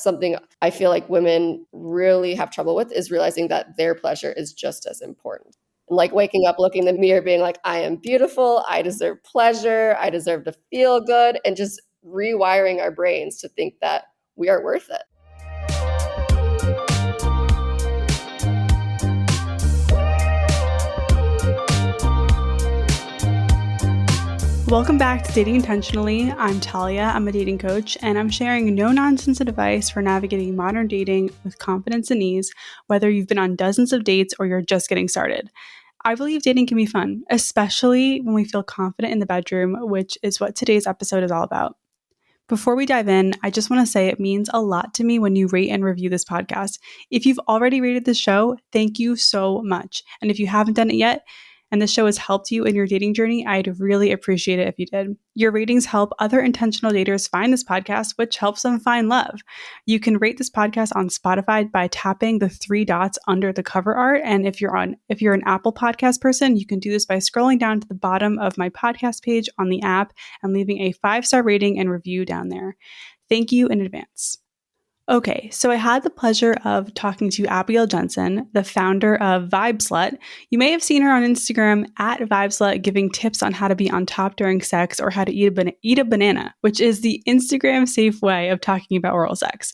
something I feel like women really have trouble with, is realizing that their pleasure is just as important. And like waking up, looking in the mirror, being like, I am beautiful, I deserve pleasure, I deserve to feel good, and just rewiring our brains to think that we are worth it. Welcome back to Dating Intentionally. I'm Talia. I'm a dating coach, and I'm sharing no-nonsense advice for navigating modern dating with confidence and ease, whether you've been on dozens of dates or you're just getting started. I believe dating can be fun, especially when we feel confident in the bedroom, which is what today's episode is all about. Before we dive in, I just want to say it means a lot to me when you rate and review this podcast. If you've already rated the show, thank you so much. And if you haven't done it yet, and this show has helped you in your dating journey, I'd really appreciate it if you did. Your ratings help other intentional daters find this podcast, which helps them find love. You can rate this podcast on Spotify by tapping the 3 dots under the cover art. And if you're an Apple Podcast person, you can do this by scrolling down to the bottom of my podcast page on the app and leaving a 5-star rating and review down there. Thank you in advance. Okay, so I had the pleasure of talking to Abigail Jensen, the founder of Vibe Slut. You may have seen her on Instagram at Vibe Slut giving tips on how to be on top during sex or how to eat a banana, which is the Instagram safe way of talking about oral sex.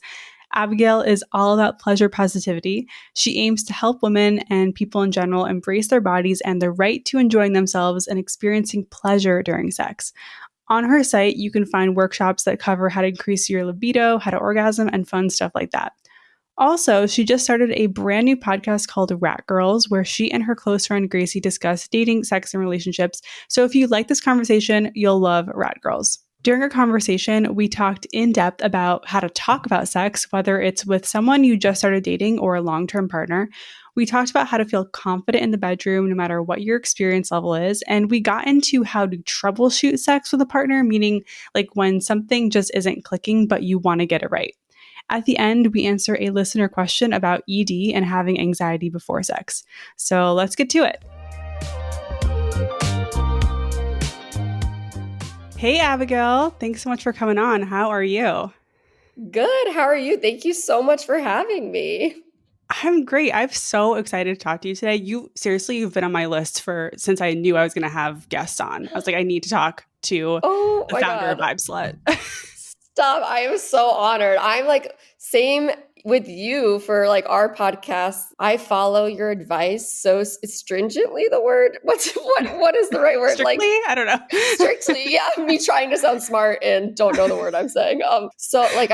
Abigail is all about pleasure positivity. She aims to help women and people in general embrace their bodies and the right to enjoying themselves and experiencing pleasure during sex. On her site, you can find workshops that cover how to increase your libido, how to orgasm, and fun stuff like that. Also, she just started a brand new podcast called Rat Girls, where she and her close friend Gracie discuss dating, sex, and relationships. So if you like this conversation, you'll love Rat Girls. During our conversation, we talked in depth about how to talk about sex, whether it's with someone you just started dating or a long-term partner. We talked about how to feel confident in the bedroom no matter what your experience level is. And we got into how to troubleshoot sex with a partner, meaning like when something just isn't clicking, but you want to get it right. At the end, we answer a listener question about ED and having anxiety before sex. So let's get to it. Hey, Abigail. Thanks so much for coming on. How are you? Good. How are you? Thank you so much for having me. I'm great. I'm so excited to talk to you today. You've been on my list since I knew I was going to have guests on. I was like, I need to talk to the founder of Vibe Slut. Stop. I am so honored. I'm like, same with you for like our podcast. I follow your advice so stringently. The word, what is the right word? Strictly? Like, I don't know. Strictly. Yeah. Me trying to sound smart and don't know the word I'm saying. So like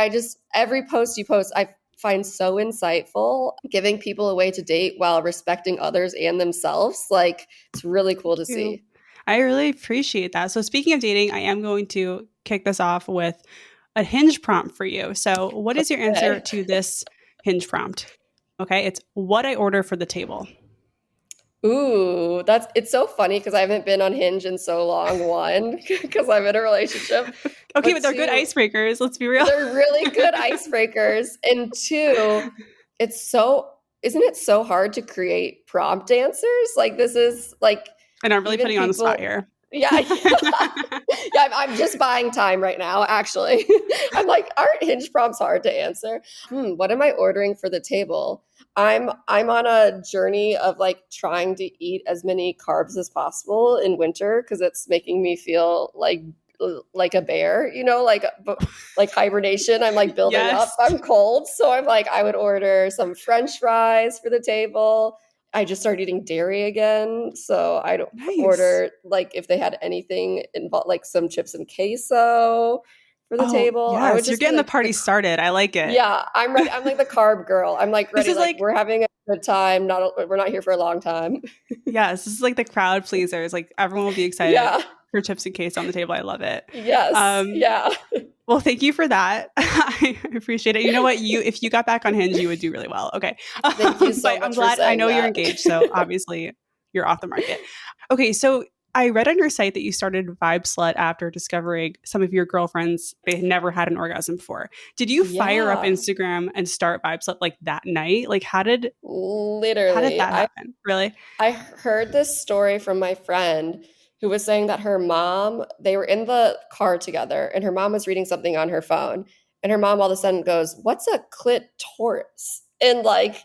every post you post, I find so insightful, giving people a way to date while respecting others and themselves. Like, it's really cool to see. I really appreciate that. So speaking of dating, I am going to kick this off with a Hinge prompt for you. So what is your answer to this Hinge prompt? Okay, it's what I order for the table. Ooh, it's so funny because I haven't been on Hinge in so long. One, because I'm in a relationship. Okay, but they're good icebreakers. Let's be real. They're really good icebreakers. And 2, isn't it so hard to create prompt answers? Like this is like, and I'm really putting you on the spot here. Yeah. Yeah, I'm just buying time right now, actually. I'm like, aren't Hinge prompts hard to answer? What am I ordering for the table? I'm on a journey of like trying to eat as many carbs as possible in winter because it's making me feel like a bear, like hibernation. I'm like building up. I'm cold. So I'm like, I would order some French fries for the table. I just started eating dairy again. So I don't order like if they had anything involved, like some chips and queso for the table. Yes, I would just you're getting the party started. I like it. Yeah, I'm ready. I'm like the carb girl. I'm like ready. Like we're having a good time. We're not here for a long time. Yes, this is like the crowd pleasers. Like everyone will be excited for chips and queso on the table. I love it. Yes. Yeah. Well, thank you for that. I appreciate it. You know what? If you got back on Hinge, you would do really well. Okay. Thank you so much. I'm glad. I know you're engaged, so obviously you're off the market. Okay, so I read on your site that you started Vibe Slut after discovering some of your girlfriends, they had never had an orgasm before. Did you fire up Instagram and start Vibe Slut like that night? Like how did that happen? Really? I heard this story from my friend who was saying that her mom, they were in the car together and her mom was reading something on her phone. And her mom all of a sudden goes, "What's a clitoris?" And like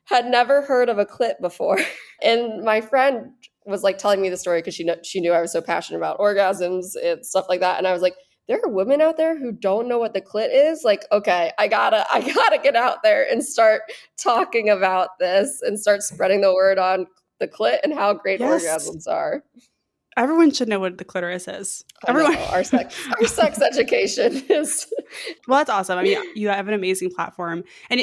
had never heard of a clit before. And my friend was like telling me the story because she knew I was so passionate about orgasms and stuff like that. And I was like, there are women out there who don't know what the clit is. Like, okay, I gotta get out there and start talking about this and start spreading the word on the clit and how great Yes. orgasms are. Everyone should know what the clitoris is. I know Everyone. our sex education is. Well, that's awesome. I mean, you have an amazing platform, and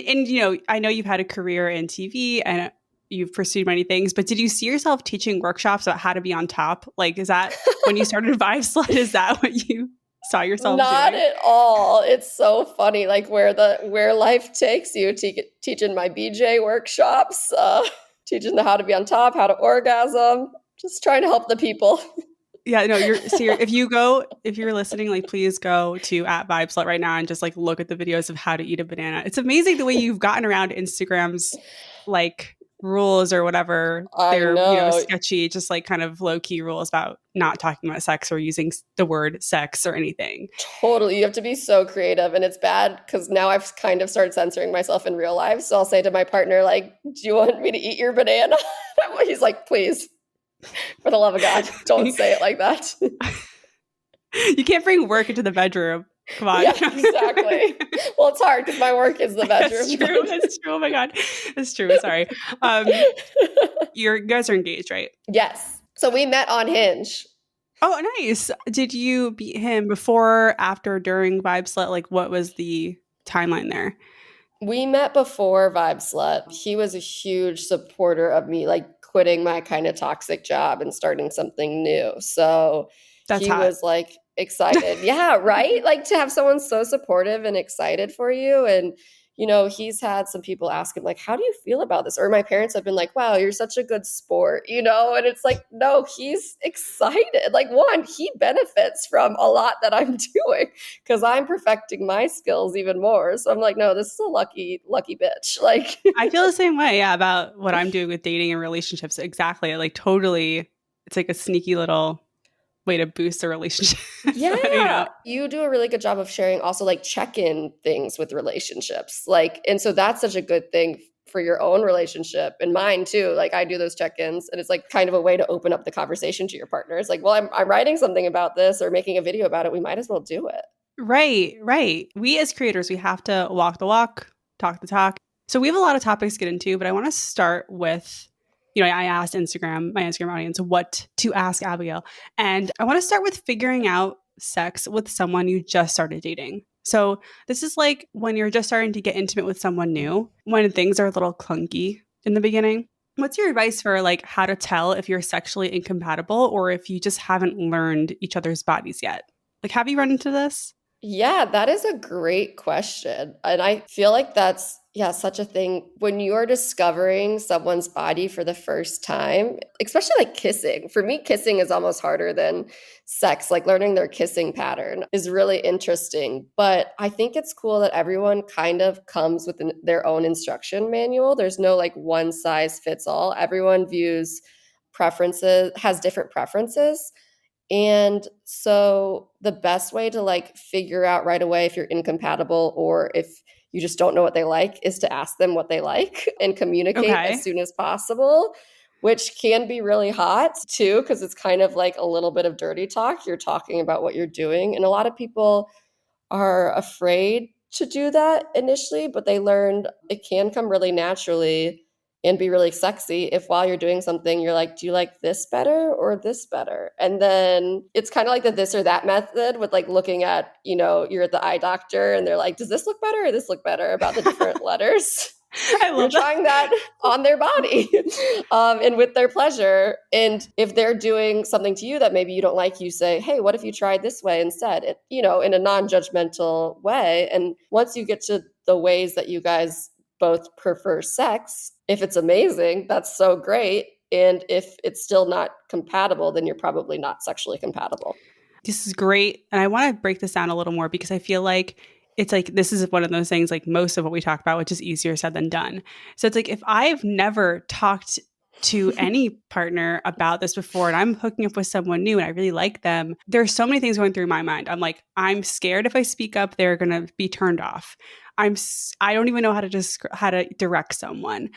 I know you've had a career in TV and you've pursued many things. But did you see yourself teaching workshops about how to be on top? Like, is that when you started Vibe Slut? Is that what you saw yourself Not doing? at all. It's so funny, like where life takes you. Teaching my BJ workshops, teaching them how to be on top, how to orgasm, just trying to help the people. Yeah, no, if you're listening, like please go to at Vibeslut right now and just like look at the videos of how to eat a banana. It's amazing the way you've gotten around Instagram's like rules or whatever. I They're, know. sketchy, just like kind of low key rules about not talking about sex or using the word sex or anything. Totally. You have to be so creative. And it's bad because now I've kind of started censoring myself in real life. So I'll say to my partner, like, do you want me to eat your banana? He's like, please, for the love of God, don't say it like that. You can't bring work into the bedroom. Come on. Yeah, exactly. Well, it's hard because my work is the bedroom. That's true. That's true. Oh my God. That's true. Sorry. You guys are engaged, right? Yes. So we met on Hinge. Oh, nice. Did you beat him before, after, during Vibe Slut? Like, what was the timeline there? We met before Vibe Slut. He was a huge supporter of me, like quitting my kind of toxic job and starting something new. So That's he hot. was like excited. Yeah, right? Like to have someone so supportive and excited for you. And, he's had some people ask him, like, how do you feel about this? Or my parents have been like, wow, you're such a good sport, And it's like, no, he's excited. Like, one, he benefits from a lot that I'm doing because I'm perfecting my skills even more. So I'm like, no, this is a lucky, lucky bitch. Like, I feel the same way, yeah, about what I'm doing with dating and relationships. Exactly. Like, totally, it's like a sneaky little way to boost a relationship. yeah, you do a really good job of sharing also like check-in things with relationships. Like, and so that's such a good thing for your own relationship and mine too. Like I do those check-ins and it's like kind of a way to open up the conversation to your partner. It's like, well, I'm writing something about this or making a video about it. We might as well do it. Right, right. We as creators, we have to walk the walk, talk the talk. So we have a lot of topics to get into, but I want to start with, I asked my Instagram audience what to ask Abigail. And I want to start with figuring out sex with someone you just started dating. So this is like when you're just starting to get intimate with someone new, when things are a little clunky in the beginning. What's your advice for like how to tell if you're sexually incompatible or if you just haven't learned each other's bodies yet? Like, have you run into this? Yeah, that is a great question. And I feel like that's, yeah, such a thing when you're discovering someone's body for the first time, especially like kissing. For me, kissing is almost harder than sex. Like learning their kissing pattern is really interesting. But I think it's cool that everyone kind of comes with their own instruction manual. There's no like one size fits all. Everyone views preferences, has different preferences. And so the best way to like figure out right away if you're incompatible or if you just don't know what they like is to ask them what they like and communicate as Okay. soon as possible, which can be really hot too, because it's kind of like a little bit of dirty talk. You're talking about what you're doing. And a lot of people are afraid to do that initially, but they learned it can come really naturally and be really sexy if while you're doing something, you're like, do you like this better or this better? And then it's kind of like the this or that method with like looking at, you're at the eye doctor and they're like, does this look better or this look better about the different letters? I You're love that. trying that on their body and with their pleasure. And if they're doing something to you that maybe you don't like, you say, hey, what if you tried this way instead? In a non-judgmental way. And once you get to the ways that you guys both prefer sex, if it's amazing, that's so great. And if it's still not compatible, then you're probably not sexually compatible. This is great. And I want to break this down a little more because I feel like it's like this is one of those things like most of what we talk about, which is easier said than done. So it's like if I've never talked to any partner about this before and I'm hooking up with someone new and I really like them, there's so many things going through my mind. I'm like, I'm scared if I speak up, they're going to be turned off. I don't even know how to direct someone.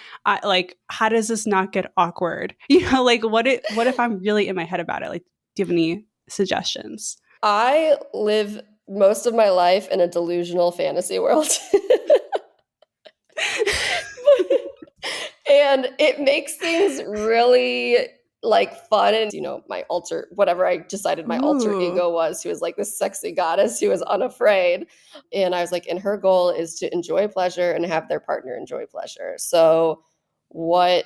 Like, how does this not get awkward? Like what if I'm really in my head about it? Like, do you have any suggestions? I live most of my life in a delusional fantasy world. And it makes things really like fun. And my alter whatever I decided my alter Ooh. ego was, who was like this sexy goddess who was unafraid. And I was like, and her goal is to enjoy pleasure and have their partner enjoy pleasure. So what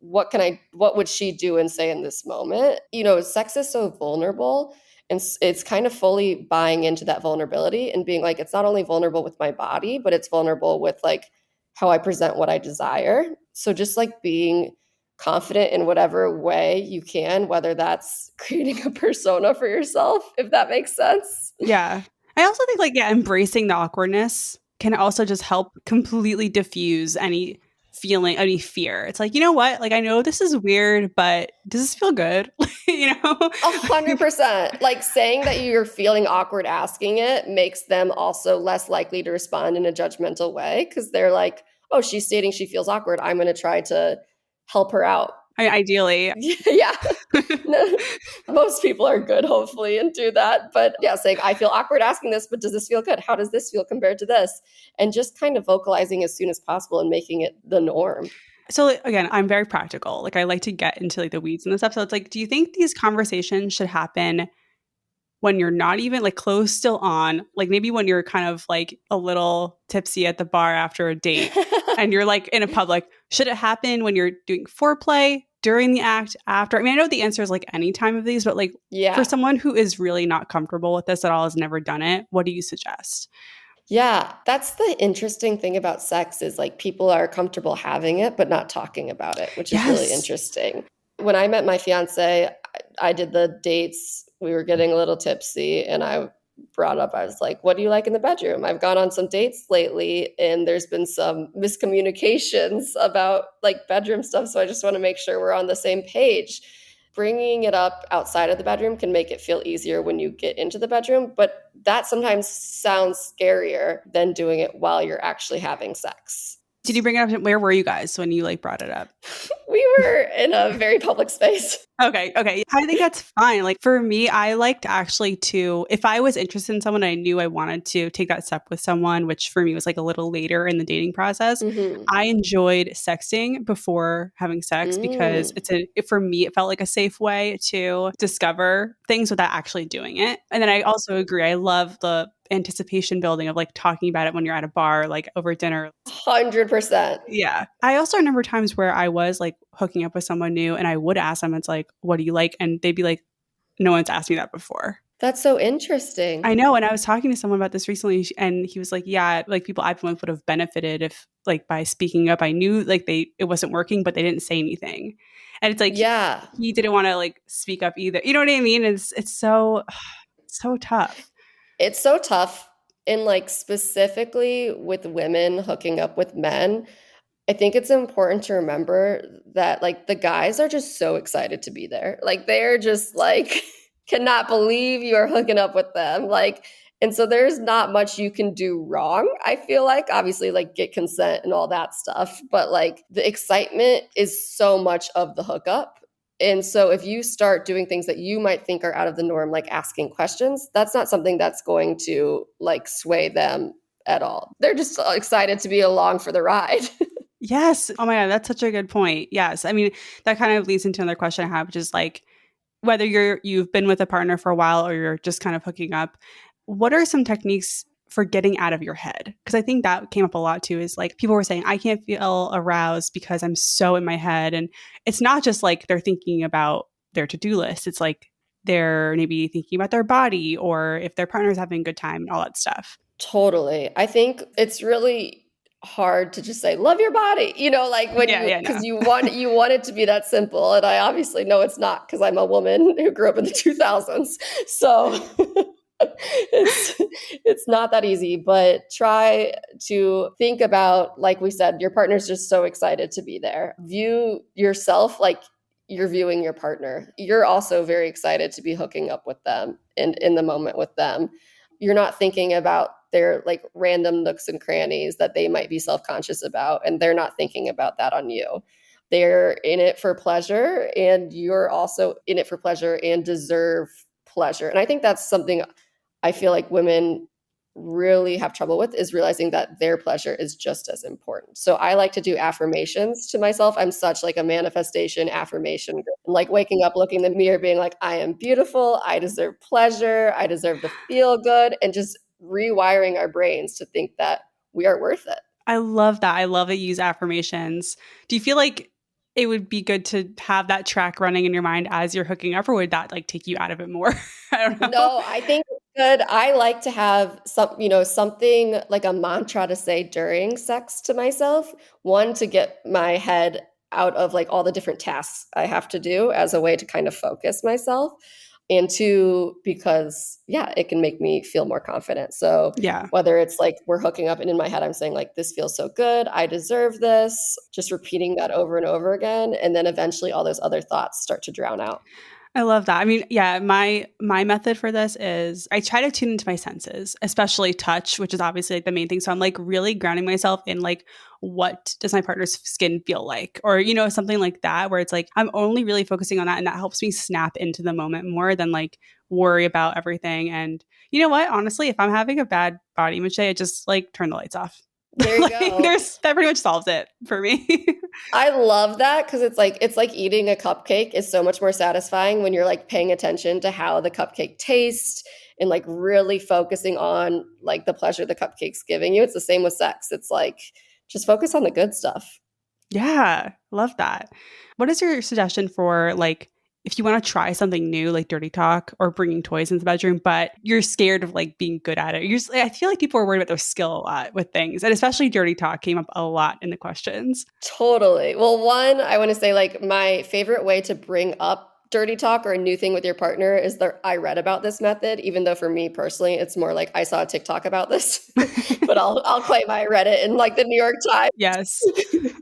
what would she do and say in this moment? Sex is so vulnerable, and it's kind of fully buying into that vulnerability and being like, it's not only vulnerable with my body, but it's vulnerable with like how I present what I desire. So just like being confident in whatever way you can, whether that's creating a persona for yourself, if that makes sense. Yeah. I also think like, yeah, embracing the awkwardness can also just help completely diffuse any feeling, any fear. It's like, you know what? Like, I know this is weird, but does this feel good? you know? 100%. Like saying that you're feeling awkward asking it makes them also less likely to respond in a judgmental way, because they're like, oh, she's stating she feels awkward. I'm going to try to help her out. Ideally. Yeah. No, most people are good, hopefully, and do that. But yeah, saying, I feel awkward asking this, but does this feel good? How does this feel compared to this? And just kind of vocalizing as soon as possible and making it the norm. So again, I'm very practical. Like I like to get into like the weeds and the stuff. So it's like, do you think these conversations should happen when you're not even like clothes still on, like maybe when you're kind of like a little tipsy at the bar after a date and you're like in a public, should it happen when you're doing foreplay, during the act, after? I mean, I know the answer is like any time of these, but like for Yeah. someone who is really not comfortable with this at all, has never done it, what do you suggest? Yeah, that's the interesting thing about sex is like people are comfortable having it, but not talking about it, which is really Yes. interesting. When I met my fiance, I did the dates. We were getting a little tipsy, and I brought up, I was like, what do you like in the bedroom? I've gone on some dates lately, and there's been some miscommunications about like bedroom stuff. So I just want to make sure we're on the same page. Bringing it up outside of the bedroom can make it feel easier when you get into the bedroom, but that sometimes sounds scarier than doing it while you're actually having sex. Did you bring it up? Where were you guys when you like brought it up? We were in a very public space. Okay. I think that's fine. Like for me, I liked actually to, if I was interested in someone, I knew I wanted to take that step with someone, which for me was like a little later in the dating process. Mm-hmm. I enjoyed sexting before having sex because for me, it felt like a safe way to discover things without actually doing it. And then I also agree. I love the anticipation building of like talking about it when you're at a bar, like over dinner. 100%. Yeah. I also remember times where I was like hooking up with someone new and I would ask them, it's like, what do you like? And they'd be like, no one's asked me that before. That's so interesting. I know. And I was talking to someone about this recently and he was like, yeah, like people I've been with would have benefited if like by speaking up, I knew like it wasn't working, but they didn't say anything. And it's like, Yeah. he didn't want to like speak up either. You know what I mean? It's so, so tough. It's so tough. And like specifically with women hooking up with men, I think it's important to remember that like the guys are just so excited to be there. Like they're just like cannot believe you are hooking up with them. Like, and so there's not much you can do wrong. I feel like obviously like get consent and all that stuff, but like the excitement is so much of the hookup. And so if you start doing things that you might think are out of the norm, like asking questions, that's not something that's going to like sway them at all. They're just excited to be along for the ride. Yes. Oh my God. That's such a good point. Yes. I mean, that kind of leads into another question I have, which is like, whether you've been with a partner for a while or you're just kind of hooking up, what are some techniques for getting out of your head? Because I think that came up a lot too, is like people were saying, I can't feel aroused because I'm so in my head. And it's not just like they're thinking about their to-do list. It's like they're maybe thinking about their body or if their partner's having a good time and all that stuff. Totally. I think it's really hard to just say love your body, like when Yeah, you yeah, because no. you want it to be that simple, and I obviously know it's not because I'm a woman who grew up in the 2000s. So it's it's not that easy, but try to think about, like we said, your partner's just so excited to be there. View yourself like you're viewing your partner. You're also very excited to be hooking up with them and in the moment with them. You're not thinking about their like random nooks and crannies that they might be self-conscious about, and they're not thinking about that on you. They're in it for pleasure, and you're also in it for pleasure and deserve pleasure. And I think that's something I feel like women really have trouble with, is realizing that their pleasure is just as important. So I like to do affirmations to myself. I'm such like a manifestation affirmation girl. Like waking up, looking in the mirror, being like, I am beautiful, I deserve pleasure, I deserve to feel good, and just rewiring our brains to think that we are worth it. I love that. I love that you use affirmations. Do you feel like it would be good to have that track running in your mind as you're hooking up, or would that like take you out of it more? I don't know. No, I think it's good. I like to have something like a mantra to say during sex to myself. One, to get my head out of like all the different tasks I have to do as a way to kind of focus myself. And two, because yeah, it can make me feel more confident. So Yeah. whether it's like we're hooking up and in my head I'm saying like, this feels so good, I deserve this, just repeating that over and over again. And then eventually all those other thoughts start to drown out. I love that. I mean, yeah, my method for this is I try to tune into my senses, especially touch, which is obviously like the main thing. So I'm like really grounding myself in like what does my partner's skin feel like, or something like that, where it's like I'm only really focusing on that, and that helps me snap into the moment more than like worry about everything. And you know what? Honestly, if I'm having a bad body image day, I just like turn the lights off. There you Like go. that pretty much solves it for me. I love that because it's like eating a cupcake is so much more satisfying when you're like paying attention to how the cupcake tastes and like really focusing on like the pleasure the cupcake's giving you. It's the same with sex. It's like just focus on the good stuff. Yeah, love that. What is your suggestion for like if you want to try something new like dirty talk or bringing toys into the bedroom, but you're scared of like being good at it? I feel like people are worried about their skill a lot with things, and especially dirty talk came up a lot in the questions. Totally. Well, one, I want to say like my favorite way to bring up dirty talk or a new thing with your partner is that I read about this method, even though for me personally, it's more like I saw a TikTok about this, but I'll claim I read it in like the New York Times. Yes.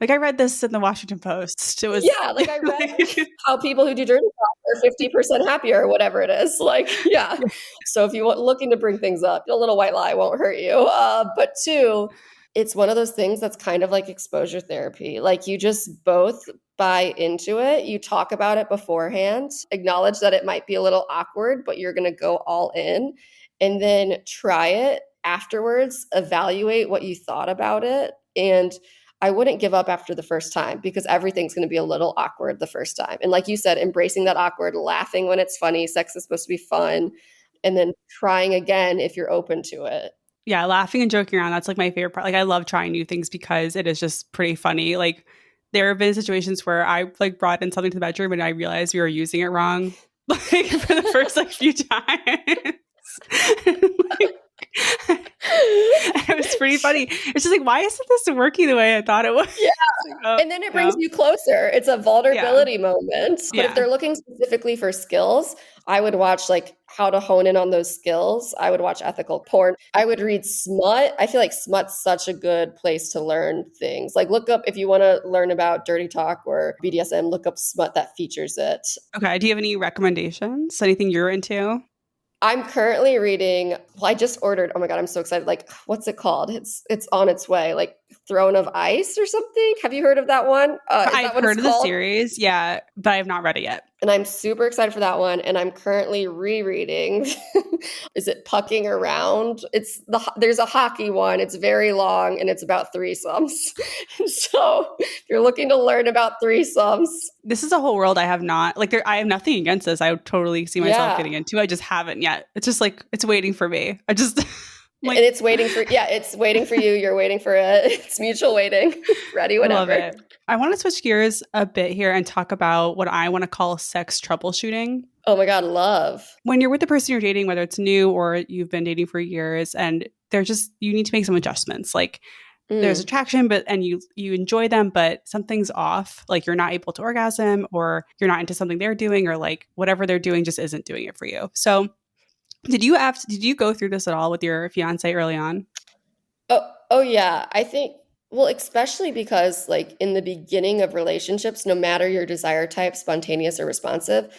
Like I read this in the Washington Post. It was Yeah, like I read like, how people who do dirty talk are 50% happier or whatever it is. Like, yeah. So if you want looking to bring things up, a little white lie won't hurt you. But two, it's one of those things that's kind of like exposure therapy. Like you just both buy into it. You talk about it beforehand, acknowledge that it might be a little awkward, but you're going to go all in, and then try it afterwards, evaluate what you thought about it. And I wouldn't give up after the first time because everything's going to be a little awkward the first time. And like you said, embracing that awkward, laughing when it's funny, sex is supposed to be fun, and then trying again if you're open to it. yeah, laughing and joking around. That's like my favorite part. Like I love trying new things because it is just pretty funny. Like there have been situations where I like brought in something to the bedroom and I realized we were using it wrong, like for the first like few times. Like, it was pretty funny. It's just like, why isn't this working the way I thought it was? Yeah. Like, oh, And then it brings you closer. It's a yeah, vulnerability moment. But if yeah. they're looking specifically for skills, I would watch like how to hone in on those skills. I would watch ethical porn. I would read smut. I feel like smut's such a good place to learn things. Like look up if you want to learn about dirty talk or BDSM, look up smut that features it. Okay. Do you have any recommendations? Anything you're into? I'm currently reading, well, I just ordered, oh my God, I'm so excited. Like, what's it called? It's on its way, like Throne of Ice or something. Have you heard of that one? Is I've that what it's heard of the called? series, yeah, but I have not read it yet. And I'm super excited for that one. And I'm currently rereading. Is it Pucking Around? There's a hockey one. It's very long and it's about threesomes. So if you're looking to learn about threesomes, This is a whole world I have not like. I have nothing against this. I would totally see myself yeah. getting into. I just haven't yet. It's just like it's waiting for me. I just I'm And like it's waiting for, yeah, it's waiting for you. You're waiting for it. It's mutual waiting. Ready I love whenever. it. I want to switch gears a bit here and talk about what I want to call sex troubleshooting. Oh my God, love. When you're with the person you're dating, whether it's new or you've been dating for years, and they're just you need to make some adjustments. Like there's Mm. attraction, but and you enjoy them, but something's off. Like you're not able to orgasm, or you're not into something they're doing, or like whatever they're doing just isn't doing it for you. So Did you go through this at all with your fiance early on? Oh yeah. I think, well, especially because like in the beginning of relationships, no matter your desire type, spontaneous or responsive,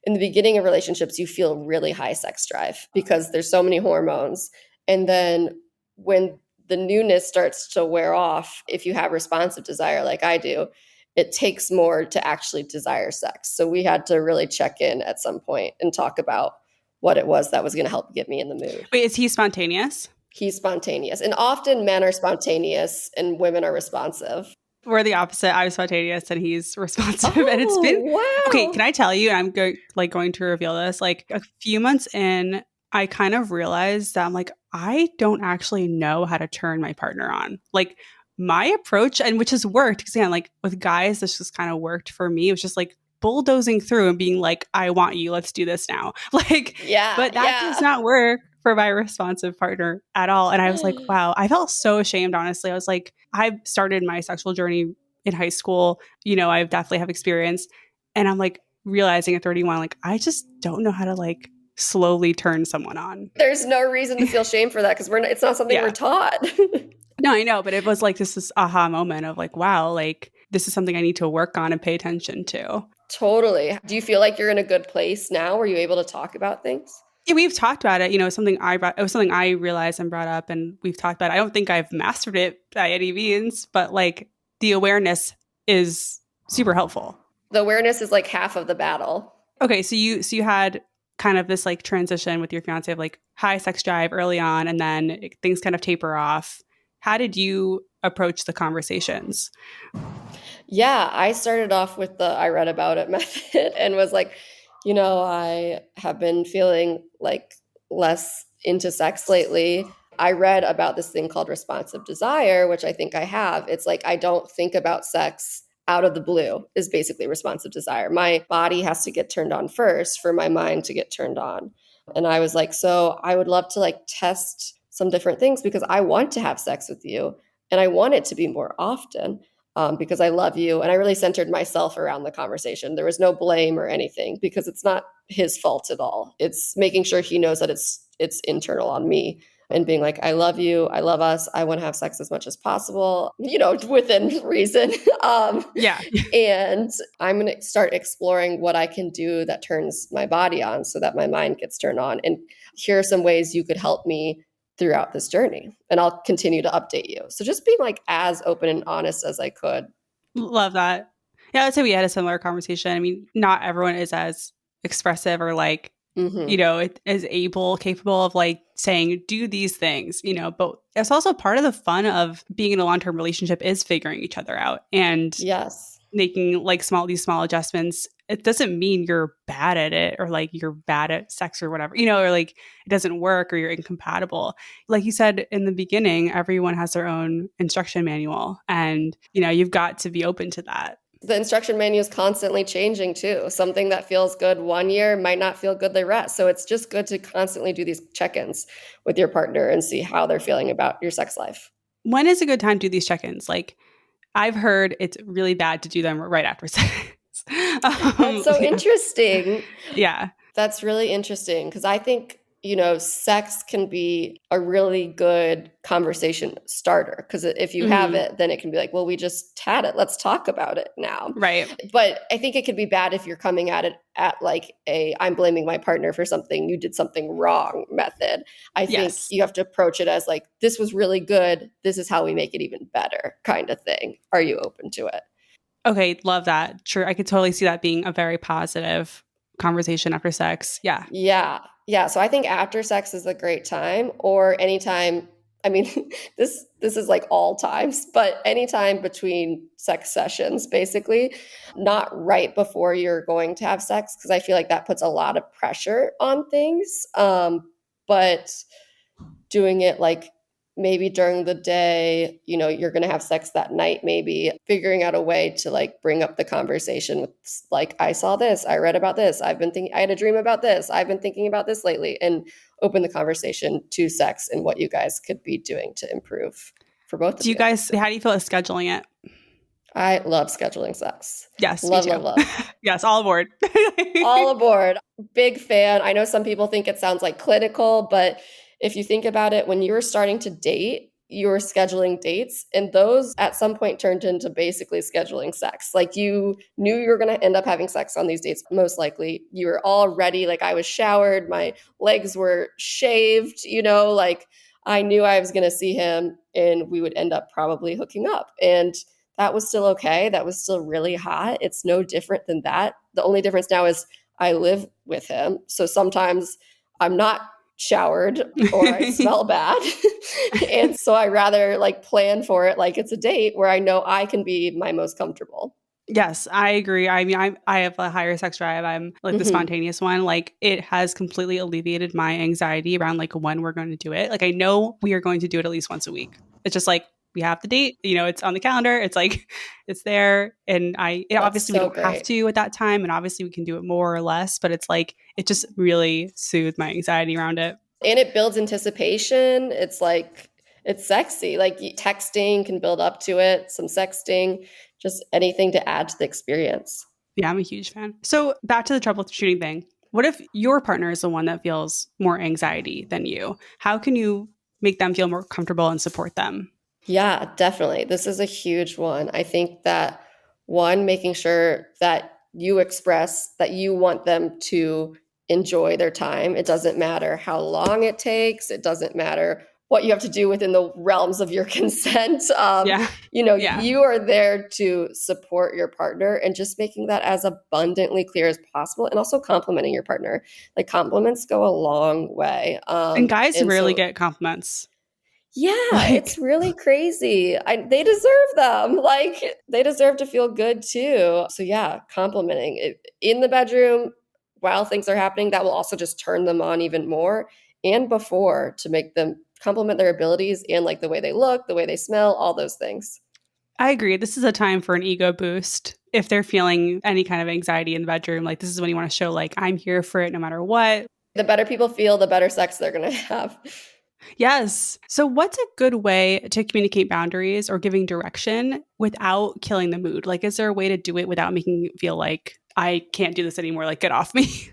in the beginning of relationships, you feel really high sex drive because there's so many hormones. And then when the newness starts to wear off, if you have responsive desire like I do, it takes more to actually desire sex. So we had to really check in at some point and talk about what it was that was going to help get me in the mood. Wait, is he spontaneous? He's spontaneous. And often men are spontaneous and women are responsive. We're the opposite. I'm spontaneous and he's responsive. And it's been Oh, okay. Can wow. I tell you? I'm going to reveal this. Like a few months in, I kind of realized that I'm like, I don't actually know how to turn my partner on. Like my approach, and which has worked because again, like with guys, this just kind of worked for me. It was just like bulldozing through and being like, I want you. Let's do this now. Like, Yeah, but that does yeah. not work for my responsive partner at all. And I was like, wow, I felt so ashamed, honestly. I was like, I started my sexual journey in high school. I definitely have experience. And I'm like realizing at 31, like, I just don't know how to like slowly turn someone on. There's no reason to feel shame for that because it's not something we're Yeah. taught. No, I know. But it was like this aha moment of like, wow, like this is something I need to work on and pay attention to. Totally. Do you feel like you're in a good place now? Were you able to talk about things? Yeah, we've talked about it. It was something I realized and brought up, and we've talked about it. I don't think I've mastered it by any means, but like the awareness is super helpful. The awareness is like half of the battle. Okay, so you had kind of this like transition with your fiance of like high sex drive early on, and then things kind of taper off. How did you approach the conversations? Yeah, I started off with the I read about it method and was like, I have been feeling like less into sex lately. I read about this thing called responsive desire, which I think I have. It's like I don't think about sex out of the blue, is basically responsive desire. My body has to get turned on first for my mind to get turned on. And I was like, so I would love to like test some different things because I want to have sex with you and I want it to be more often because I love you. And I really centered myself around the conversation. There was no blame or anything because it's not his fault at all. It's making sure he knows that it's internal on me and being like, I love you, I love us, I want to have sex as much as possible, within reason. Yeah. And I'm going to start exploring what I can do that turns my body on so that my mind gets turned on. And here are some ways you could help me throughout this journey. And I'll continue to update you. So just being like as open and honest as I could. Love that. Yeah, I'd say we had a similar conversation. I mean, not everyone is as expressive or like, Hmm. is capable of like saying, do these things, but it's also part of the fun of being in a long term relationship is figuring each other out and Yes. making like these small adjustments. It doesn't mean you're bad at it or like you're bad at sex or whatever, or like it doesn't work or you're incompatible. Like you said in the beginning, everyone has their own instruction manual and, you've got to be open to that. The instruction manual is constantly changing too. Something that feels good one year might not feel good the rest. So it's just good to constantly do these check-ins with your partner and see how they're feeling about your sex life. When is a good time to do these check ins? Like, I've heard it's really bad to do them right after sex. That's so Yeah. interesting. Yeah. That's really interesting because I think, sex can be a really good conversation starter because if you have Hmm. it, then it can be like, well, we just had it. Let's talk about it now. Right. But I think it could be bad if you're coming at it at like I'm blaming my partner for something, you did something wrong method. I think Yes. you have to approach it as like, this was really good. This is how we make it even better kind of thing. Are you open to it? Okay. Love that. Sure. I could totally see that being a very positive conversation after sex. Yeah. Yeah. Yeah. So I think after sex is a great time or anytime. I mean, this is like all times, but anytime between sex sessions, basically, not right before you're going to have sex, because I feel like that puts a lot of pressure on things. But doing it like maybe during the day, you're going to have sex that night, maybe figuring out a way to like bring up the conversation with like, I saw this, I read about this, I've been thinking, I had a dream about this, I've been thinking about this lately, and open the conversation to sex and what you guys could be doing to improve for both of you. How do you feel about scheduling it? I love scheduling sex. Yes, me Love, too. love, love. Yes, all aboard. All aboard. Big fan. I know some people think it sounds like clinical, but if you think about it, when you were starting to date, you were scheduling dates, and those at some point turned into basically scheduling sex. Like you knew you were going to end up having sex on these dates, most likely. You were all ready. Like I was showered, my legs were shaved, like I knew I was going to see him and we would end up probably hooking up. And that was still okay. That was still really hot. It's no different than that. The only difference now is I live with him. So sometimes I'm not showered or I smell bad. And so I rather like plan for it like it's a date where I know I can be my most comfortable. Yes, I agree. I mean, I have a higher sex drive. I'm like the Hmm. spontaneous one. Like it has completely alleviated my anxiety around like when we're going to do it. Like I know we are going to do it at least once a week. It's just like we have the date, it's on the calendar. It's like it's there, and That's obviously we so don't have great. to at that time, and obviously we can do it more or less. But it's like it just really soothed my anxiety around it. And it builds anticipation. It's like, it's sexy. Like texting can build up to it, some sexting, just anything to add to the experience. Yeah, I'm a huge fan. So back to the troubleshooting thing. What if your partner is the one that feels more anxiety than you? How can you make them feel more comfortable and support them? Yeah, definitely. This is a huge one. I think that one, making sure that you express that you want them to enjoy their time. It doesn't matter how long it takes, it doesn't matter what you have to do within the realms of your consent. Yeah. Yeah. You are there to support your partner and just making that as abundantly clear as possible and also complimenting your partner. Like compliments go a long way. And guys And rarely so get compliments. yeah, it's Like, really crazy. They deserve them. Like they deserve to feel good too. So yeah, complimenting it in the bedroom while things are happening, that will also just turn them on even more and before to make them compliment their abilities and like the way they look, the way they smell, all those things. I agree. This is a time for an ego boost. If they're feeling any kind of anxiety in the bedroom, like this is when you want to show, like, I'm here for it no matter what. The better people feel, the better sex they're going to have. Yes. So, what's a good way to communicate boundaries or giving direction without killing the mood? Like, is there a way to do it without making it feel like I can't do this anymore? Like, get off me.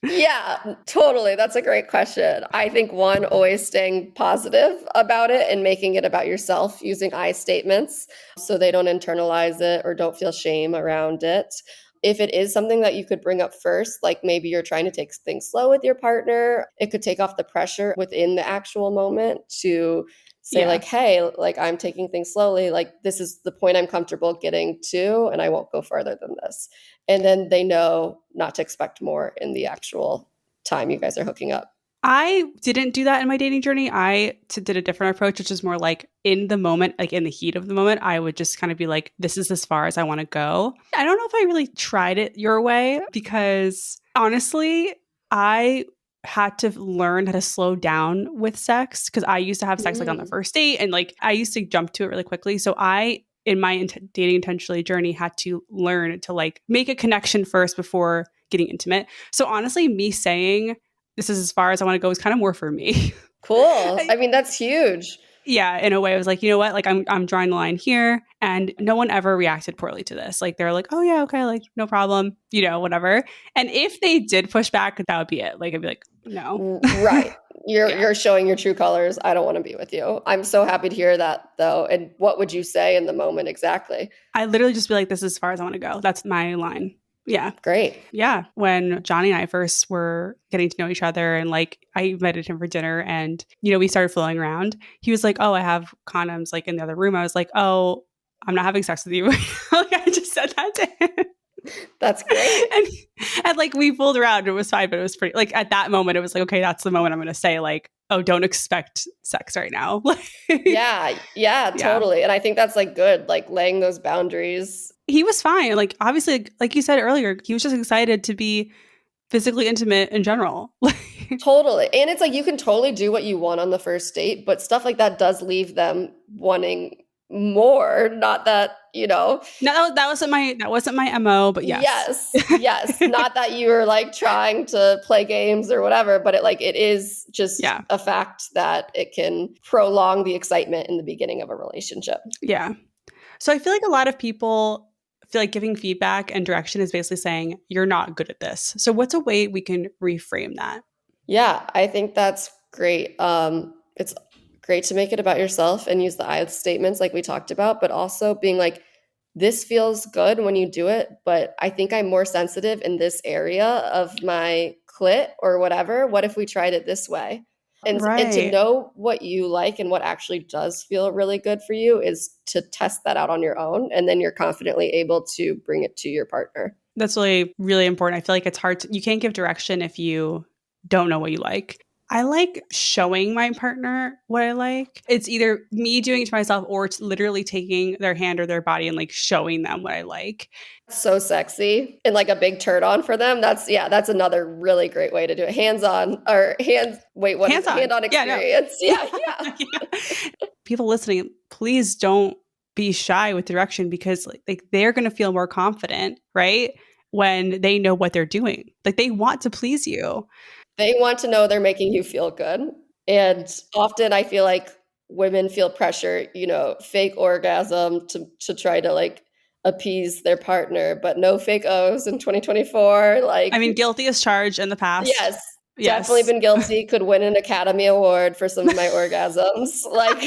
Yeah, totally. That's a great question. I think one, always staying positive about it and making it about yourself using I statements so they don't internalize it or don't feel shame around it. If it is something that you could bring up first, like maybe you're trying to take things slow with your partner, it could take off the pressure within the actual moment to say Yeah. like, hey, like I'm taking things slowly, like this is the point I'm comfortable getting to and I won't go further than this, and then they know not to expect more in the actual time you guys are hooking up. I didn't do that in my dating journey. Did a different approach, which is more like in the moment, like in the heat of the moment, I would just kind of be like, this is as far as I want to go. I don't know if I really tried it your way because honestly, I had to learn how to slow down with sex because I used to have sex like on the Mm. first date and like I used to jump to it really quickly. So in my dating intentionally journey, had to learn to like make a connection first before getting intimate. So honestly, me saying, this is as far as I want to go is kind of more for me. Cool. I mean, that's huge. Yeah, in a way, I was like, you know what? Like, I'm drawing the line here, and no one ever reacted poorly to this. Like, they're like, oh yeah, okay, like no problem, whatever. And if they did push back, that would be it. Like, I'd be like, no, Right. You're yeah. you're showing your true colors. I don't want to be with you. I'm so happy to hear that though. And what would you say in the moment exactly? I literally just be like, this is as far as I want to go. That's my line. Yeah. Great. Yeah. When Johnny and I first were getting to know each other and like I invited him for dinner and, we started fooling around, he was like, oh, I have condoms like in the other room. I was like, oh, I'm not having sex with you. Like I just said that to him. That's great. and, and like we fooled around. It was fine, but it was pretty like at that moment, it was like, okay, that's the moment I'm going to say like, oh, don't expect sex right now. Yeah, yeah, Yeah. totally. And I think that's like good, like laying those boundaries. He was fine. Like obviously, like you said earlier, he was just excited to be physically intimate in general. Totally. And it's like you can totally do what you want on the first date, but stuff like that does leave them wanting more. Not that, No, that wasn't my MO, but yes. yes, yes. Not that you were like trying to play games or whatever, but it is just Yeah. a fact that it can prolong the excitement in the beginning of a relationship. Yeah. So I feel like a lot of people feel like giving feedback and direction is basically saying, you're not good at this. So what's a way we can reframe that? Yeah, I think that's great. It's great to make it about yourself and use the I statements like we talked about, but also being like, this feels good when you do it, but I think I'm more sensitive in this area of my clit or whatever. What if we tried it this way? And to Right. know what you like and what actually does feel really good for you is to test that out on your own, and then you're confidently able to bring it to your partner. That's really, really important. I feel like it's hard to, you can't give direction if you don't know what you like. I like showing my partner what I like. It's either me doing it to myself or it's literally taking their hand or their body and like showing them what I like. So sexy and like a big turn on for them. That's yeah, that's another really great way to do it. Hands on or hands wait, what is Hands it? on. Hand on Yeah, no. experience. Yeah, yeah. Yeah. People listening, please don't be shy with direction because like they're going to feel more confident, right? When they know what they're doing. Like they want to please you. They want to know they're making you feel good. And often I feel like women feel pressure, fake orgasm to try to like appease their partner, but no fake O's in 2024. I Like, mean, guilty as charged in the past. yes, definitely Yes. been guilty. Could win an Academy Award for some of my orgasms. Like,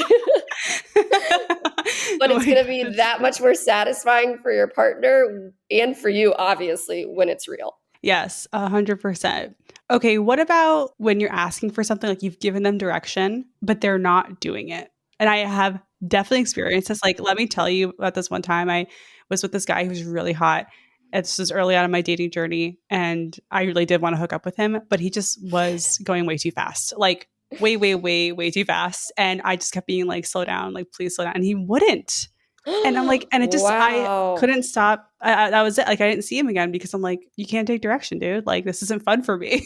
but Oh it's my going to God, be that's that much more satisfying for your partner and for you, obviously, when it's real. yes, 100%. Okay, what about when you're asking for something like you've given them direction, but they're not doing it? And I have definitely experienced this. Like, let me tell you about this one time. I was with this guy who was really hot. This was early on in my dating journey, and I really did want to hook up with him, but he just was going way too fast. Like, way, way, way, way too fast. And I just kept being like, slow down, like, please slow down. And he wouldn't. And I'm like, and it just, I Wow. couldn't stop. That was it. Like, I didn't see him again because I'm like, you can't take direction, dude. Like, this isn't fun for me.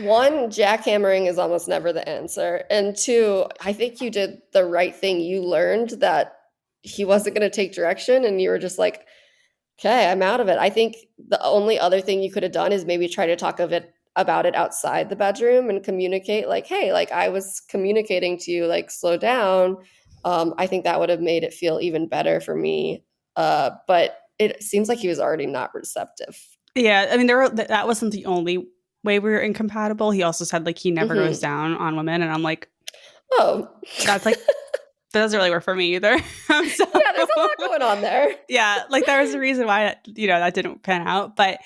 One, jackhammering is almost never the answer. And two, I think you did the right thing. You learned that he wasn't going to take direction, and you were just like, okay, I'm out of it. I think the only other thing you could have done is maybe try to talk of it about it outside the bedroom and communicate like, hey, like I was communicating to you, like slow down. I think that would have made it feel even better for me. But it seems like he was already not receptive. Yeah. I mean, that wasn't the only way we were incompatible. He also said, like, he never goes Hmm. down on women. And I'm like, Oh, that's like, that doesn't really work for me either. So, yeah, there's a lot going on there. yeah, like, there was a reason why, that didn't pan out. But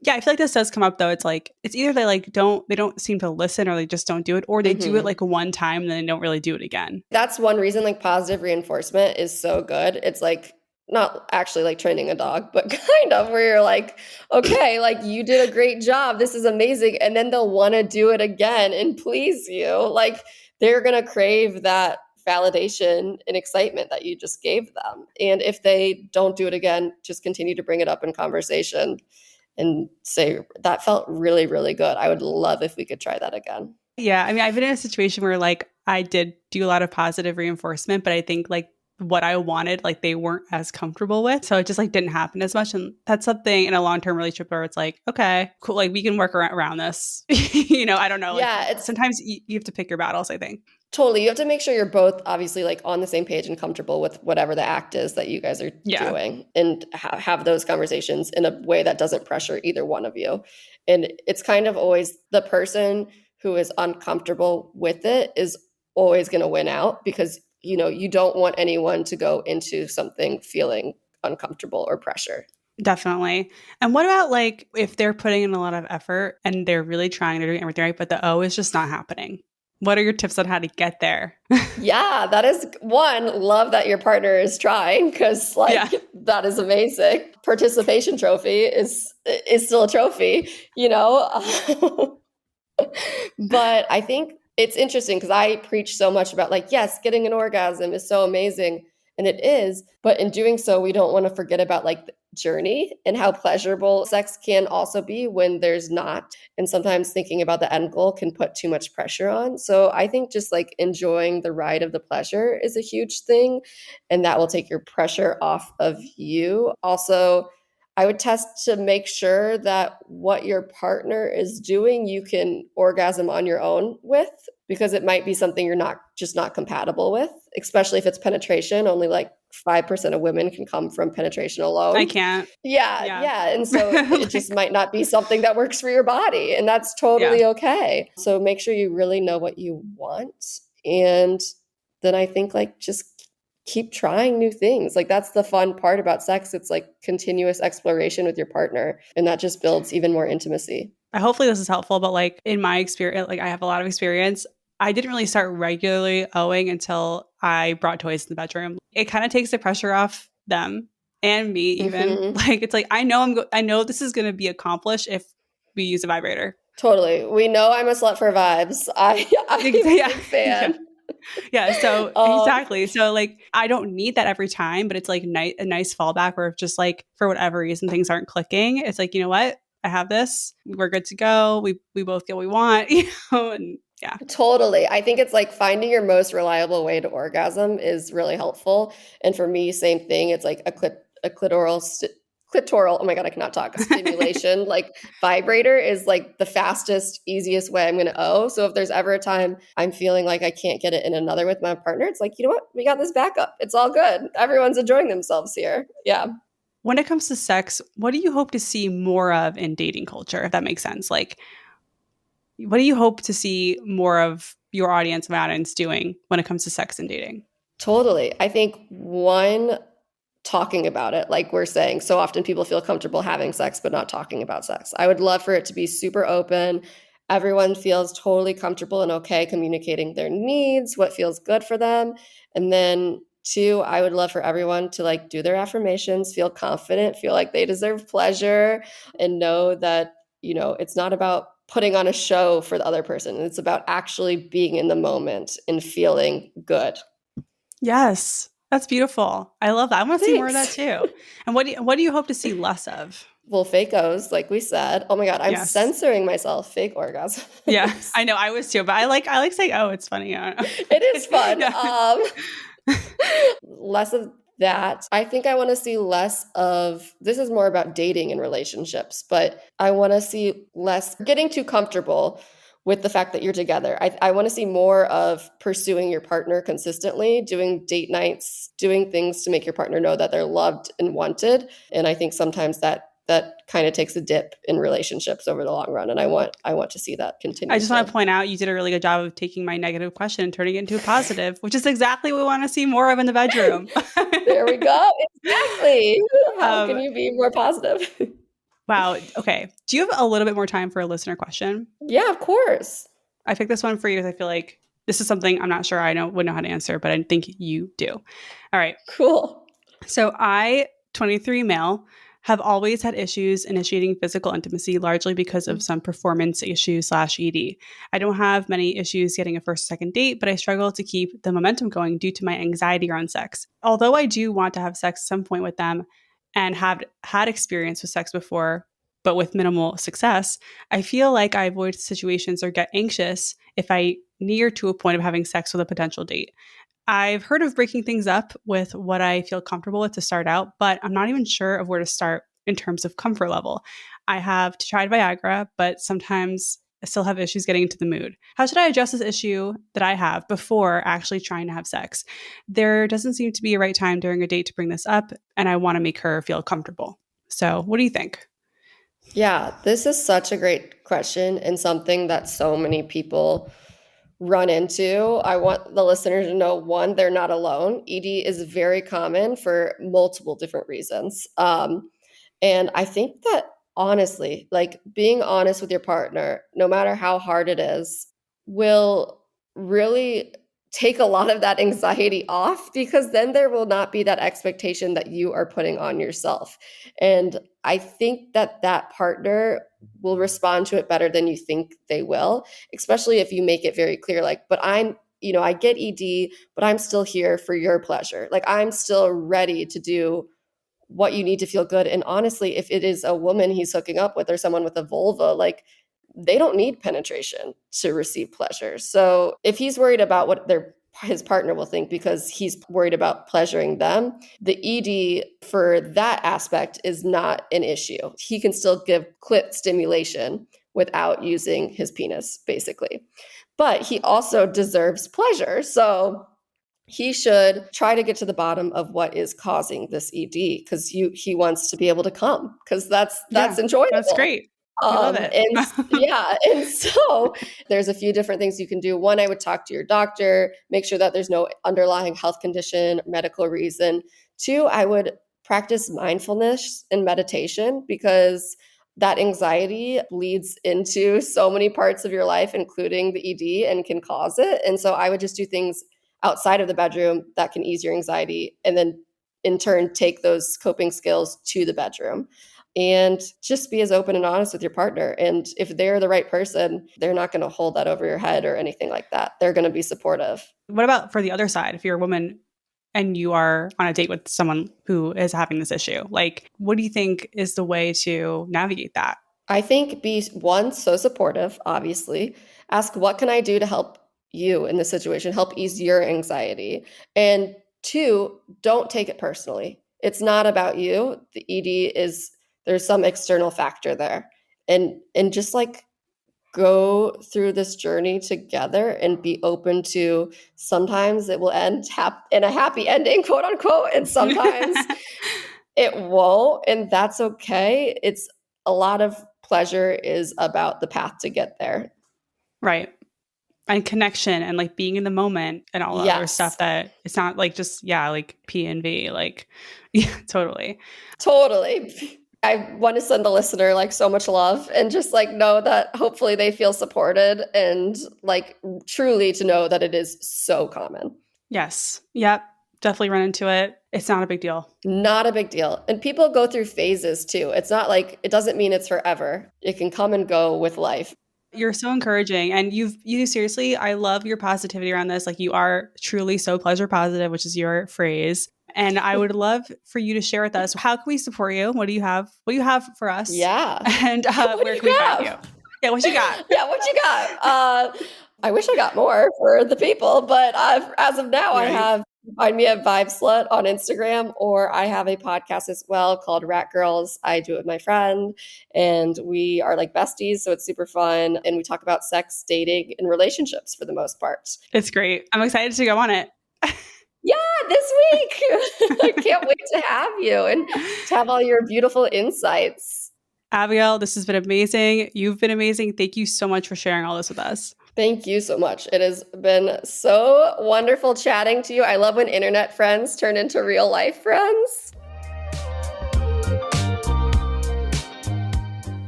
yeah, I feel like this does come up though. It's like, it's either they don't seem to listen or they just don't do it, or they do it Hmm. like one time and then they don't really do it again. That's one reason like positive reinforcement is so good. It's like not actually like training a dog, but kind of where you're like, okay, like you did a great job. This is amazing. And then they'll want to do it again and please you. Like they're going to crave that validation and excitement that you just gave them. And if they don't do it again, just continue to bring it up in conversation and say, that felt really, really good. I would love if we could try that again. Yeah, I mean, I've been in a situation where like I did do a lot of positive reinforcement, but I think like what I wanted, like they weren't as comfortable with. So it just like didn't happen as much. And that's something in a long-term relationship where it's like, okay, cool. Like we can work around this. I don't know. Like Yeah, it's sometimes you have to pick your battles, I think. totally. You have to make sure you're both obviously like on the same page and comfortable with whatever the act is that you guys are Yeah, doing, and have those conversations in a way that doesn't pressure either one of you. And it's kind of always the person who is uncomfortable with it is always going to win out because you don't want anyone to go into something feeling uncomfortable or pressure. definitely. And what about like if they're putting in a lot of effort and they're really trying, they're doing everything right, but the O is just not happening? What are your tips on how to get there? Yeah, that is one. Love that your partner is trying because Yeah, like that is amazing. Participation trophy is still a trophy, you know. But I think it's interesting because I preach so much about like, yes, getting an orgasm is so amazing. And it is. But in doing so, we don't want to forget about like the journey and how pleasurable sex can also be when there's not. And sometimes thinking about the end goal can put too much pressure on. So I think just like enjoying the ride of the pleasure is a huge thing. And that will take your pressure off of you. Also, I would test to make sure that what your partner is doing, you can orgasm on your own with, because it might be something you're not compatible with, especially if it's penetration, only like 5% of women can come from penetration I alone. can't. Yeah, Yeah. yeah. And so it just Like, might not be something that works for your body, and that's yeah. totally okay. So make sure you really know what you want. And then I think like just keep trying new things. Like that's the fun part about sex. It's like continuous exploration with your partner, and that just builds even more intimacy. Hopefully this is helpful, but like in my experience, like I have a lot of experience. I didn't really start regularly owing until I brought toys in the bedroom. It kind of takes the pressure off them and me even. Hmm. Like it's like I know this is going to be accomplished if we use a vibrator. Totally. We know I'm a slut for vibes. I'm a Yeah. big Yeah. fan. Yeah, so Um, exactly. So like I don't need that every time, but it's like a nice fallback where if just like for whatever reason things aren't clicking, it's like, you know what? I have this. We're good to go. We both get what we want, and yeah. Totally. I think it's like finding your most reliable way to orgasm is really helpful. And for me, same thing. It's like a clitoral, oh my God, I cannot talk, stimulation, like vibrator is like the fastest, easiest way I'm going to O. So if there's ever a time I'm feeling like I can't get it in another with my partner, it's like, you know what? We got this backup. It's all good. Everyone's enjoying themselves here. Yeah. When it comes to sex, what do you hope to see more of in dating culture, if that makes sense? Like what do you hope to see more of your audience doing when it comes to sex and dating? Totally. I think one, talking about it, like we're saying, so often people feel comfortable having sex but not talking about sex. I would love for it to be super open. Everyone feels totally comfortable and okay communicating their needs, what feels good for them. And then two, I would love for everyone to like do their affirmations, feel confident, feel like they deserve pleasure, and know that, it's not about putting on a show for the other person. It's about actually being in the moment and feeling good. Yes. That's beautiful. I love that. I want to see more of that Thanks. too. And what do you hope to see less of? Well, fake O's, like we said. Oh my God, I'm Yes. censoring myself. Fake Yeah, orgasms. I know. I was too, but I like saying, "Oh, it's funny." I don't It is know. fun. Yeah. Less of that. I think I want to see less of this is more about dating and relationships, but I want to see less getting too comfortable with the fact that you're together. I want to see more of pursuing your partner consistently, doing date nights, doing things to make your partner know that they're loved and wanted. And I think sometimes that kind of takes a dip in relationships over the long run. And I want to see that I continue just want to to. point out you did a really good job of taking my negative question and turning it into a positive, which is exactly what we want to see more of in the bedroom. There we go. Exactly. How can um, you be more positive? wow. Okay. Do you have a little bit more time for a listener question? Yeah, of course. I picked this one for you because I feel like this is something I'm not sure would know how to answer, but I think you do. All right. Cool. So I, 23 male, have always had issues initiating physical intimacy, largely because of some performance issues slash ED. I don't have many issues getting a first or second date, but I struggle to keep the momentum going due to my anxiety around sex. Although I do want to have sex at some point with them and have had experience with sex before, but with minimal success, I feel like I avoid situations or get anxious if I near to a point of having sex with a potential date. I've heard of breaking things up with what I feel comfortable with to start out, but I'm not even sure of where to start in terms of comfort level. I have tried Viagra, but sometimes I still have issues getting into the mood. How should I address this issue that I have before actually trying to have sex? There doesn't seem to be a right time during a date to bring this up, and I want to make her feel comfortable. So, what do you think? Yeah, this is such a great question and something that so many people run into. I want the listeners to know one, they're not alone. ED is very common for multiple different reasons. And I think that honestly, like being honest with your partner, no matter how hard it is, will really take a lot of that anxiety off because then there will not be that expectation that you are putting on yourself. And I think that that partner will respond to it better than you think they will, especially if you make it very clear, like, but I get ED, but I'm still here for your pleasure. Like, I'm still ready to do what you need to feel good. And honestly, if it is a woman he's hooking up with or someone with a vulva, like they don't need penetration to receive pleasure. So if he's worried about what his partner will think because he's worried about pleasuring them, the ED for that aspect is not an issue. He can still give clit stimulation without using his penis, basically. But he also deserves pleasure. So he should try to get to the bottom of what is causing this ED, because he wants to be able to come, because that's Yeah, that's enjoyable. great. We love it. And so there's a few different things you can do. One, I would talk to your doctor, make sure that there's no underlying health condition, medical reason. Two, I would practice mindfulness and meditation, because that anxiety bleeds into so many parts of your life, including the ED, and can cause it. And so I would just do things outside of the bedroom that can ease your anxiety, and then in turn take those coping skills to the bedroom. And just be as open and honest with your partner. And if they're the right person, they're not going to hold that over your head or anything like that. They're going to be supportive. What about for the other side? If you're a woman and you are on a date with someone who is having this issue, like, what do you think is the way to navigate that? I think be, one, so supportive, obviously. Ask, what can I do to help you in this situation, help ease your anxiety? And two, don't take it personally. It's not about you. The ED is, there's some external factor there. And just like go through this journey together, and be open to, sometimes it will end in a happy ending, quote unquote, and sometimes it won't, and that's okay. It's a lot of pleasure is about the path to get there. Right. And connection and like being in the moment and all the other stuff, Yes, that it's not like just, yeah, like P and V, like, yeah, totally. totally. I want to send the listener like so much love, and just like know that hopefully they feel supported, and like truly to know that it is so common. Yes. Yep. Definitely run into it. It's not a big deal. Not a big deal. And people go through phases too. It's not like, it doesn't mean it's forever. It can come and go with life. You're so encouraging. And you seriously, I love your positivity around this. Like, you are truly so pleasure positive, which is your phrase. And I would love for you to share with us, how can we support you? What do you have? What do you have for us? Yeah. And where can we find you? Yeah, what you got? Yeah, what you got? I wish I got more for the people, but as of now, I Right. have, find me at Vibe Slut on Instagram, or I have a podcast as well called Rat Girls. I do it with my friend, and we are like besties, so it's super fun. And we talk about sex, dating, and relationships for the most part. It's great. I'm excited to go on it. Yeah, this week. I can't wait to have you and to have all your beautiful insights. Abigail, this has been amazing. You've been amazing. Thank you so much for sharing all this with us. Thank you so much. It has been so wonderful chatting to you. I love when internet friends turn into real life friends.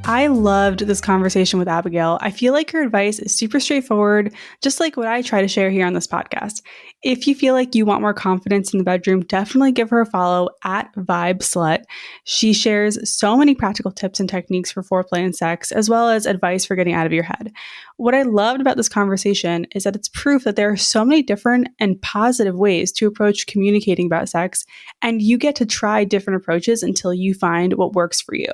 I loved this conversation with Abigail. I feel like her advice is super straightforward, just like what I try to share here on this podcast. If you feel like you want more confidence in the bedroom, definitely give her a follow at Vibe Slut. She shares so many practical tips and techniques for foreplay and sex, as well as advice for getting out of your head. What I loved about this conversation is that it's proof that there are so many different and positive ways to approach communicating about sex, and you get to try different approaches until you find what works for you.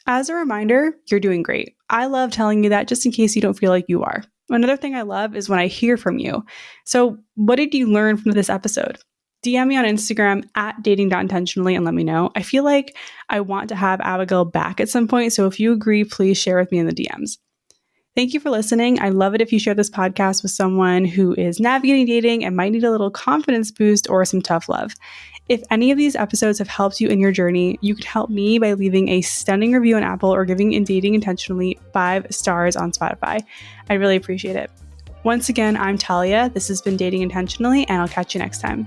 As a reminder, you're doing great. I love telling you that just in case you don't feel like you are. Another thing I love is when I hear from you. So, what did you learn from this episode? DM me on Instagram at dating.intentionally and let me know. I feel like I want to have Abigail back at some point, so if you agree, please share with me in the DMs. Thank you for listening. I love it if you share this podcast with someone who is navigating dating and might need a little confidence boost or some tough love. If any of these episodes have helped you in your journey, you can help me by leaving a stunning review on Apple or giving Dating Intentionally 5 stars on Spotify. I really appreciate it. Once again, I'm Talia. This has been Dating Intentionally, and I'll catch you next time.